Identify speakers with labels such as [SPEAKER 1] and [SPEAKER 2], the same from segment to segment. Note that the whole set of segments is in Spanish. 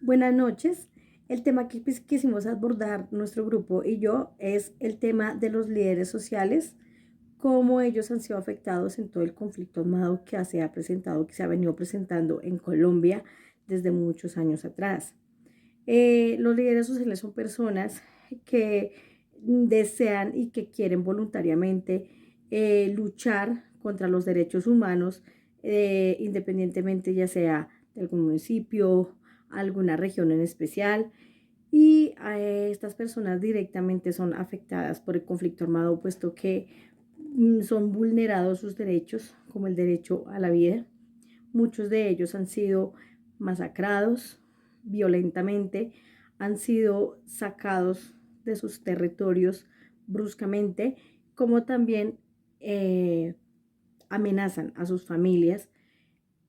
[SPEAKER 1] Buenas noches. El tema que quisimos abordar nuestro grupo y yo es el tema de los líderes sociales, cómo ellos han sido afectados en todo el conflicto armado que se ha presentado, que se ha venido presentando en Colombia desde muchos años atrás. Los líderes sociales son personas que desean y que quieren voluntariamente luchar contra los derechos humanos, independientemente ya sea de algún municipio, alguna región en especial. Y estas personas directamente son afectadas por el conflicto armado, puesto que son vulnerados sus derechos, como el derecho a la vida. Muchos de ellos han sido masacrados violentamente, han sido sacados de sus territorios bruscamente, como también amenazan a sus familias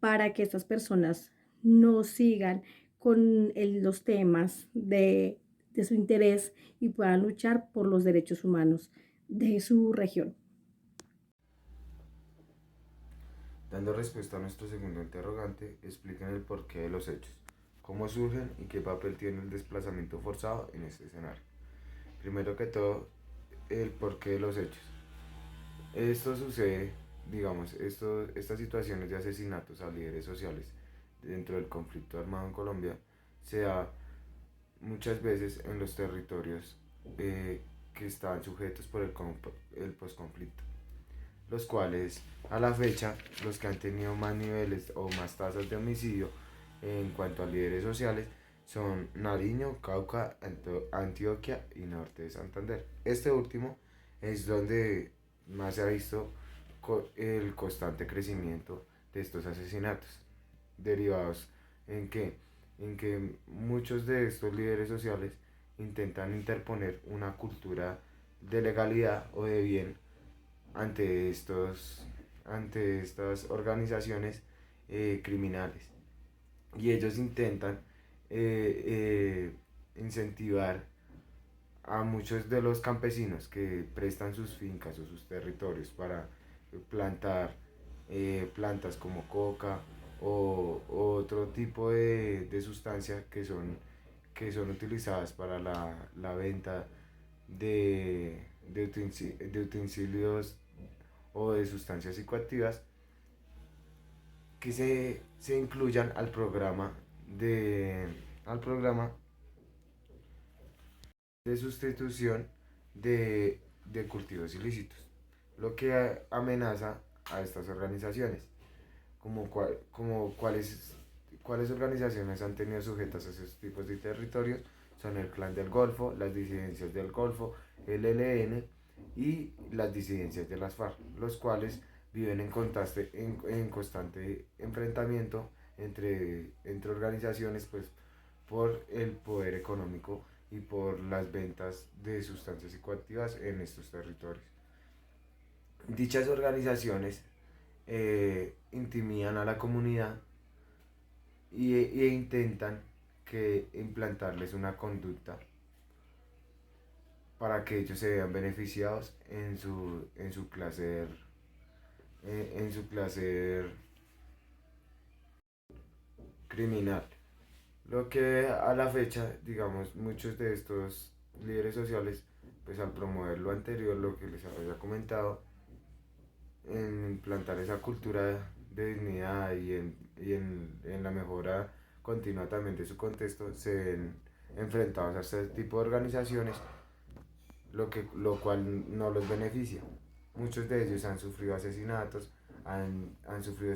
[SPEAKER 1] para que estas personas no sigan con los temas de su interés y puedan luchar por los derechos humanos de su región.
[SPEAKER 2] Dando respuesta a nuestro segundo interrogante, expliquen el porqué de los hechos, cómo surgen y qué papel tiene el desplazamiento forzado en este escenario. Primero que todo, el porqué de los hechos. Esto sucede, estas situaciones de asesinatos a líderes sociales dentro del conflicto armado en Colombia se da muchas veces en los territorios que están sujetos por el posconflicto, los cuales a la fecha los que han tenido más niveles o más tasas de homicidio en cuanto a líderes sociales son Nariño, Cauca, Antioquia y Norte de Santander. Este último es donde más se ha visto el constante crecimiento de estos asesinatos, derivados en que, en que muchos de estos líderes sociales intentan interponer una cultura de legalidad o de bien ante, ante estas organizaciones criminales. Y ellos intentan incentivar a muchos de los campesinos que prestan sus fincas o sus territorios para plantar plantas como coca o otro tipo de sustancia que son utilizadas para la venta de utensilios o de sustancias psicoactivas que se incluyan al programa de sustitución de cultivos ilícitos, lo que amenaza a estas organizaciones, como cuáles organizaciones han tenido sujetas a esos tipos de territorios. Son el Clan del Golfo, las disidencias del Golfo, el ELN y las disidencias de las FARC, los cuales viven en constante enfrentamiento entre organizaciones, pues por el poder económico y por las ventas de sustancias psicoactivas en estos territorios. Dichas organizaciones intimidan a la comunidad e intentan implantarles una conducta para que ellos se vean beneficiados en su placer, en su placer criminal. Lo que a la fecha, digamos, muchos de estos líderes sociales, pues al promover lo anterior, lo que les había comentado, en implantar esa cultura de dignidad en la mejora continua también de su contexto, se ven enfrentados a este tipo de organizaciones, lo cual no los beneficia. Muchos de ellos han sufrido asesinatos, han sufrido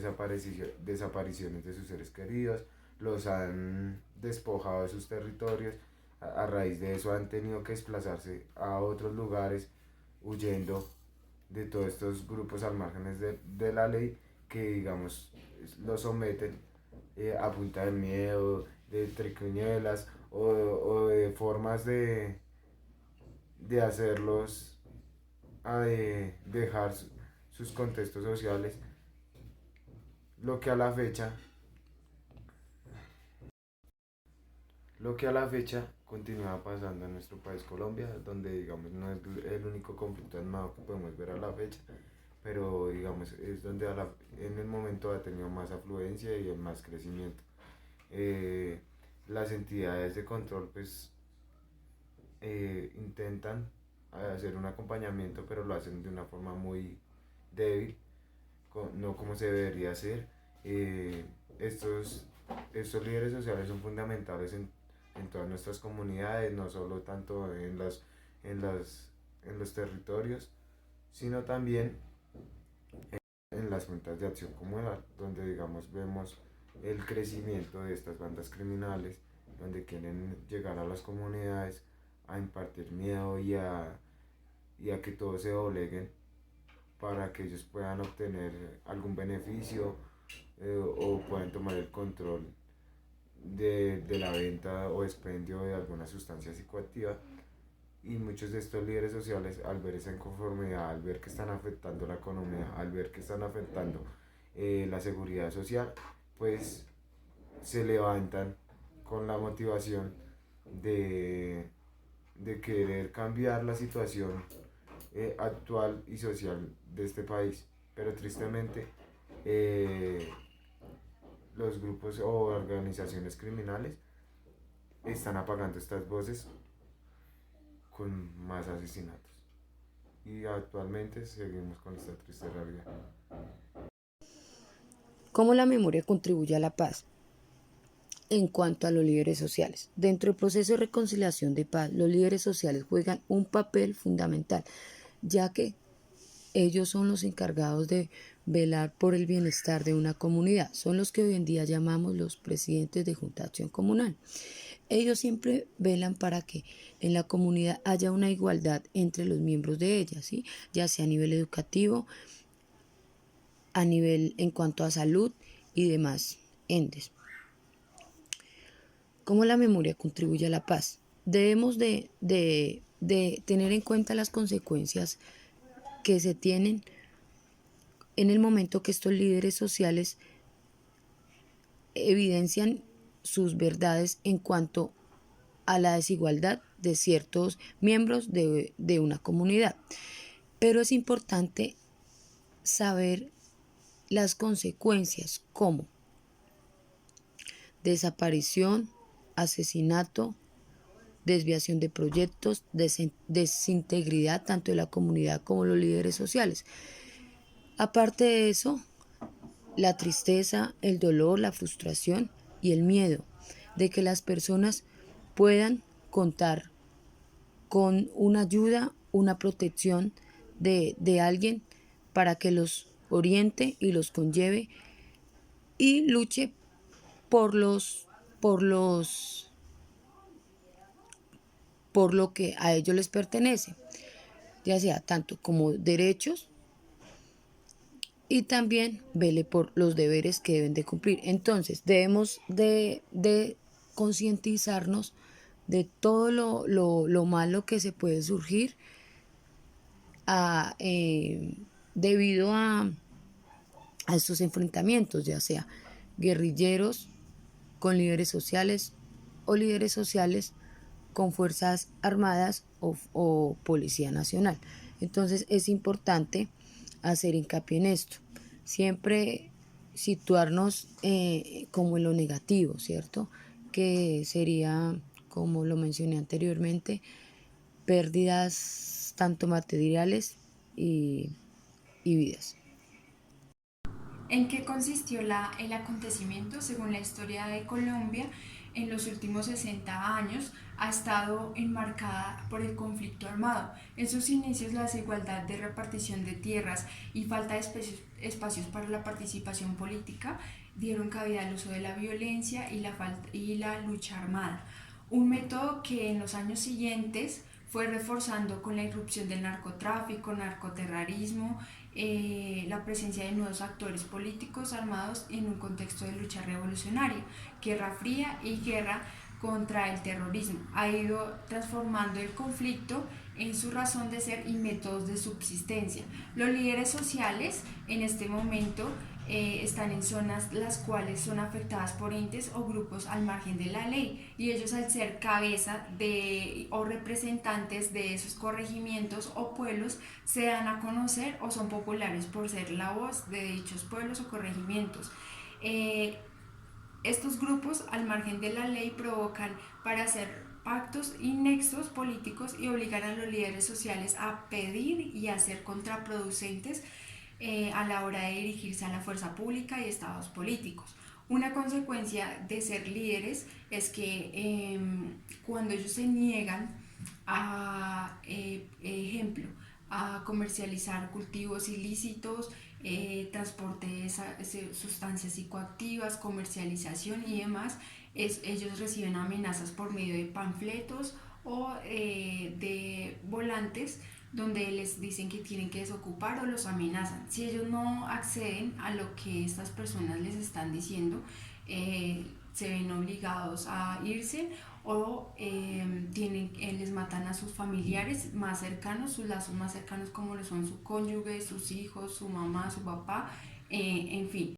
[SPEAKER 2] desapariciones de sus seres queridos, los han despojado de sus territorios. A raíz de eso han tenido que desplazarse a otros lugares huyendo de todos estos grupos al márgenes de la ley que, digamos, los someten a punta de miedo, de triquiñuelas o de formas de hacerlos a dejar sus contextos sociales, lo que a la fecha lo que a la fecha continúa pasando en nuestro país Colombia, donde digamos no es el único conflicto armado que podemos ver a la fecha, pero digamos es donde en el momento ha tenido más afluencia y más crecimiento. Eh, las entidades de control pues intentan hacer un acompañamiento, pero lo hacen de una forma muy débil, no como se debería hacer. Eh, estos, estos líderes sociales son fundamentales en todas nuestras comunidades, no solo tanto en, las, en los territorios, sino también en las juntas de acción comunal, donde digamos vemos el crecimiento de estas bandas criminales, donde quieren llegar a las comunidades a impartir miedo y a que todos se dobleguen para que ellos puedan obtener algún beneficio o puedan tomar el control de la venta o expendio de alguna sustancia psicoactiva. Y muchos de estos líderes sociales, al ver esa inconformidad, al ver que están afectando la economía, al ver que están afectando la seguridad social, pues se levantan con la motivación de, de querer cambiar la situación actual y social de este país. Pero tristemente, eh, los grupos o organizaciones criminales están apagando estas voces con más asesinatos. Y actualmente seguimos con esta triste realidad.
[SPEAKER 3] ¿Cómo la memoria contribuye a la paz? En cuanto a los líderes sociales, dentro del proceso de reconciliación de paz, los líderes sociales juegan un papel fundamental, ya que ellos son los encargados de velar por el bienestar de una comunidad. Son los que hoy en día llamamos los presidentes de Junta de Acción Comunal. Ellos siempre velan para que en la comunidad haya una igualdad entre los miembros de ella, ¿sí? Ya sea a nivel educativo, a nivel en cuanto a salud y demás entes. ¿Cómo la memoria contribuye a la paz? Debemos de tener en cuenta las consecuencias que se tienen en el momento que estos líderes sociales evidencian sus verdades en cuanto a la desigualdad de ciertos miembros de una comunidad. Pero es importante saber las consecuencias como desaparición, asesinato, desviación de proyectos, desintegridad tanto de la comunidad como de los líderes sociales. Aparte de eso, la tristeza, el dolor, la frustración y el miedo de que las personas puedan contar con una ayuda, una protección de alguien para que los oriente y los conlleve y luche por los, por los, por lo que a ellos les pertenece, ya sea tanto como derechos y también vele por los deberes que deben de cumplir. Entonces debemos de concientizarnos de todo lo malo que se puede surgir a, debido a estos enfrentamientos, ya sea guerrilleros con líderes sociales o líderes sociales con fuerzas armadas o policía nacional. Entonces es importante hacer hincapié en esto. Siempre situarnos como en lo negativo, ¿cierto? Que sería, como lo mencioné anteriormente, pérdidas tanto materiales y vidas.
[SPEAKER 4] ¿En qué consistió el acontecimiento? Según la historia de Colombia, en los últimos 60 años ha estado enmarcada por el conflicto armado. En sus inicios, la desigualdad de repartición de tierras y falta de espacios para la participación política dieron cabida al uso de la violencia y la lucha armada. Un método que en los años siguientes fue reforzando con la irrupción del narcotráfico, narcoterrorismo, la presencia de nuevos actores políticos armados en un contexto de lucha revolucionaria, guerra fría y guerra contra el terrorismo. Ha ido transformando el conflicto en su razón de ser y métodos de subsistencia. Los líderes sociales en este momento están en zonas las cuales son afectadas por entes o grupos al margen de la ley, y ellos, al ser cabeza de o representantes de esos corregimientos o pueblos, se dan a conocer o son populares por ser la voz de dichos pueblos o corregimientos. Estos grupos, al margen de la ley, provocan para hacer pactos y nexos políticos y obligar a los líderes sociales a pedir y a ser contraproducentes a la hora de dirigirse a la fuerza pública y estados políticos. Una consecuencia de ser líderes es que cuando ellos se niegan a, ejemplo, a comercializar cultivos ilícitos, transporte de sustancias psicoactivas, comercialización y demás, ellos reciben amenazas por medio de panfletos o de volantes donde les dicen que tienen que desocupar o los amenazan. Si ellos no acceden a lo que estas personas les están diciendo, se ven obligados a irse o les matan a sus familiares más cercanos, sus lazos más cercanos como lo son su cónyuge, sus hijos, su mamá, su papá, en fin.